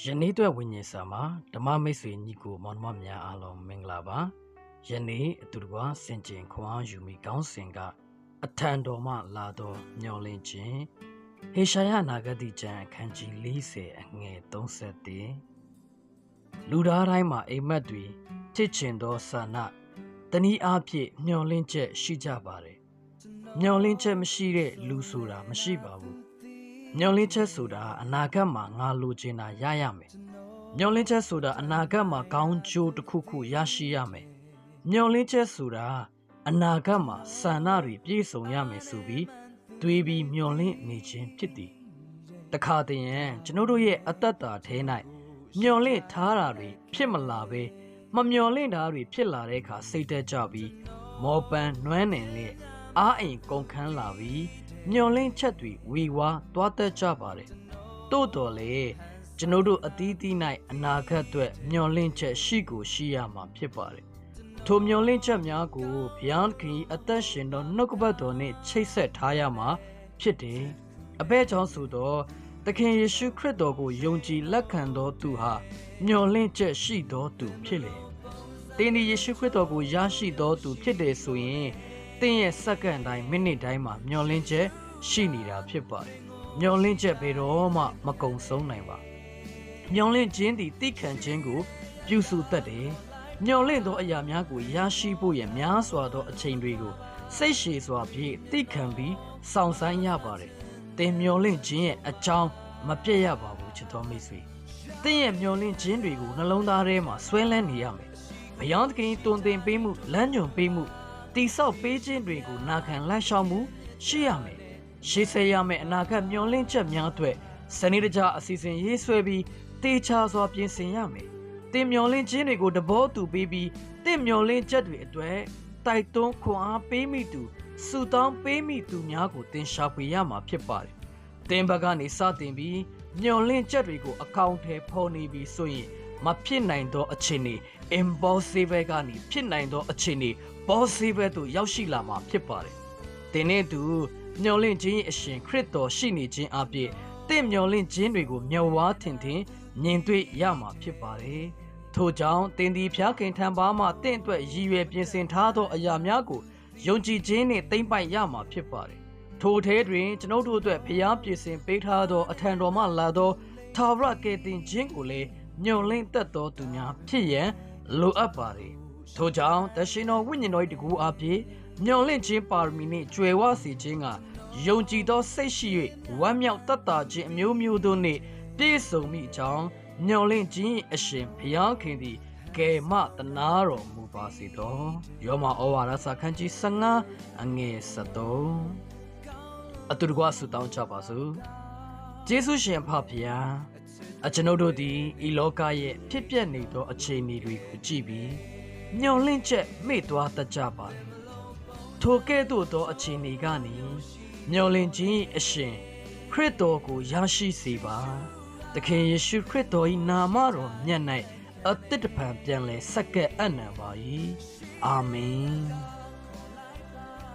ယနေ့အတွက်ဝိညာဉ်စာမှာဓမ္မမိတ်ဆွေညီကိုမောင်နှမများအားလုံးမင်္ဂလာပါယနေ့အတူတကွဆင်ကျင်ခွန်အားယူမိကောင်းစဉ်ကအထံတော်မှလာသောမျော်လင့်ခြင်းဟေရှာယနာဂတိကျမ်းအခန်းကြီး40အငယ်31လူသားတိုင်းမှာအိမ်မက်တွေချစ်ချင်သောဆန္ဒတနည်းအားဖြင့်မျော်လင့်ချက်ရှိကြပါတယ်မျော်လင့်ချက်မရှိတဲ့လူဆိုတာမရှိပါဘူးမျော်လင့်ချက်ဆိုတာအနာဂတ်မှာငါလိုချင်တာရရမယ်မျော်လင့်ချက်ဆိုတာအနာဂတ်မှာကောင်းကျိုးတစ်ခုခုရရှိရမယ်မျော်လင့်ချက်ဆိုတာအနာဂတ်မှာဆန္ဒတွေပြည့်စုံရမယ်ဆိုပြီးတွေးပြီးမျော်လင့်နေခြင်းဖြစ်သည်တခါတည်းရင်ကျွန်ုပ်တို့ရဲ့အတ္တတာထဲ၌မျော်လင့်ထားတာတွေဖြစ်မလာပဲမမျော်လင့်တာတွေဖြစ်လာတဲ့အခါစိတ်တက်ကြပြီးမောပန်းနွမ်းနယ်နဲ့အားအိမ်ကုန်ခန်းလာပြီးမျော်လင့်ချက်တွေဝေဝါးသွားတတ်ကြပါတယ်တိုးတော်လေကျွန်ုပ်တို့အသီးသီး၌အနာဂတ်အတွက်မျော်လင့်ချက်ရှိကိုရှိရမှာဖြစ်ပါတယ်ထိုမျော်လင့်ချက်များကိုဘုရားခင်အသက်ရှင်သောနှုတ်ကပတ်တော်နှင့်ချိတ်ဆက်ထားရမှာဖြစ်တယ်အဘဲကြောင့်ဆိုတော့သခင်ယေရှုခရစ်တော်ကိုယုံကြည်လက်ခံသောသူဟာမျော်လင့်ချက်ရှိသောသူဖြစ်လေသင်ဒီယေရှုခရစ်တော်ကိုရရှိသောသူဖြစ်တယ်ဆိုရင်သင်ရဲ့စက္ကန့်တိုင်းမိနစ်တိုင်းမှာမျော်လင့်ချက်ရှိနေတာဖြစ်ပါတယ်မျော်လင့်ချက်ဘယ်တော့မှမကုံဆုံးနိုင်ပါမျော်လင့်ခြင်းသည်သိခံခြင်းကိုပြုစုတတ်တယ်မျော်လင့်သောအရာများကိုရရှိဖို့ရများစွာသောအချိန်တွေကိုစိတ်ရှည်စွာဖြင့်သိခံပြီးဆောင်ဆိုင်ရပါတယ်သင်မျော်လင့်ခြင်းရဲ့အကြောင်းမပြတ်ရပါဘူးချစ်တော်မိတ်ဆွေသင်ရဲ့မျော်လင့်ခြင်းတွေကိုနှလုံးသားထဲမှာဆွဲလန်းနေရမယ်ဘုရားသခင်တွင်တင်ပေးမှုလမ်းညွှန်ပေးမှုတိဆောက်ပေးခြင်းတွေကိုနာခံလမ်းလျှောက်မှုရှိရမယ်ရှေ့ဆက်ရမယ်အနာဂတ်မျှော်လင့်ချက်များအတွက်စနေတကျအစီအစဉ်ရေးဆွဲပြီးတေချာစွာပြင်ဆင်ရမယ်သင်မျှော်လင့်ခြင်းတွေကိုတဘောတူပေးပြီးသင်မျှော်လင့်ချက်တွေအတွက်တိုက်တွန်းခွန်အားပေးမိသူစုတောင်းပေးမိသူများကိုသင်ရှာဖွေရမှာဖြစ်ပါတယ်သင်ဘက်ကနေစတင်ပြီးမျှော်လင့်ချက်တွေကိုအကောင့်ထဲပေါ်နေပြီးဆိုရင်မဖြစ်နိုင်သောအခြေအနေ impossible ကနေဖြစ်နိုင်သောအခြေအနေ possible သို့ရောက်ရှိလာမှာဖြစ်ပါတယ်သင်နဲ့သူမျော်လင့်ခြင်းအရှင်ခရစ်တော်ရှိနေခြင်းအပြင်တင့်မျော်လင့်ခြင်းတွေကိုမျက်ဝါးထင်ထင်မြင်တွေ့ရမှာဖြစ်ပါတယ်ထို့ကြောင့်သင်ဒီဖျားခင်ထံပါမှတင့်အတွက်ရည်ရွယ်ပြင်ဆင်ထားသောအရာများကိုယုံကြည်ခြင်းနှင့်သိမ့်ပိုက်ရမှာဖြစ်ပါတယ်ထိုထဲတွင်ကျွန်ုပ်တို့အတွက်ဖျားပြင်ဆင်ပေးထားသောအထံတော်မှလာသောထာဝရကယ်တင်ခြင်းကိုလည်းမျှော်လင့်တတ်သောသူများဖြစ်ရန်လိုအပ်ပါတယ်ထို့ကြောင့်တရှင်တော်ဝိညာဉ်တော်၏တကူအပြင်မျှော်လင့်ခြင်းပါရမီနှင့်ကြွယ်ဝစေခြင်းကယုံကြည်သောစိတ်ရှိ၍ဝမ်းမြောက်တတ်တာခြင်းအမျိုးမျိုးတို့နှင့်ပြည့်စုံမိကြောင်းမျှော်လင့်ခြင်းအရှင်ဘုရားခင်သည်ကယ်မတနာတော်မူပါစေသောယောမဩဝါဒစာခန်းကြီး15အငယ်73အတူတကွဆုတောင်းကြပါစို့ယေရှုရှင်ဖဖျားကျွန်ုပ်တို့သည်ဤလောကရဲ့ဖြစ်ပျက်နေသောအခြေအနေတွေကိုကြည့်ပြီးမျှော်လင့်ချက်မေ့သွားတတ်ကြပါတယ်ထိုကဲ့သို့သောအခြေအနေကနေမျှော်လင့်ခြင်းအရှင်ခရစ်တော်ကိုရရှိစေပါသခင်ယေရှုခရစ်တော်၏နာမတော်မြတ်၌အသစ်တဖန်ပြန်လဲဆက်ကပ်အံ့နံပါ၏အာမင်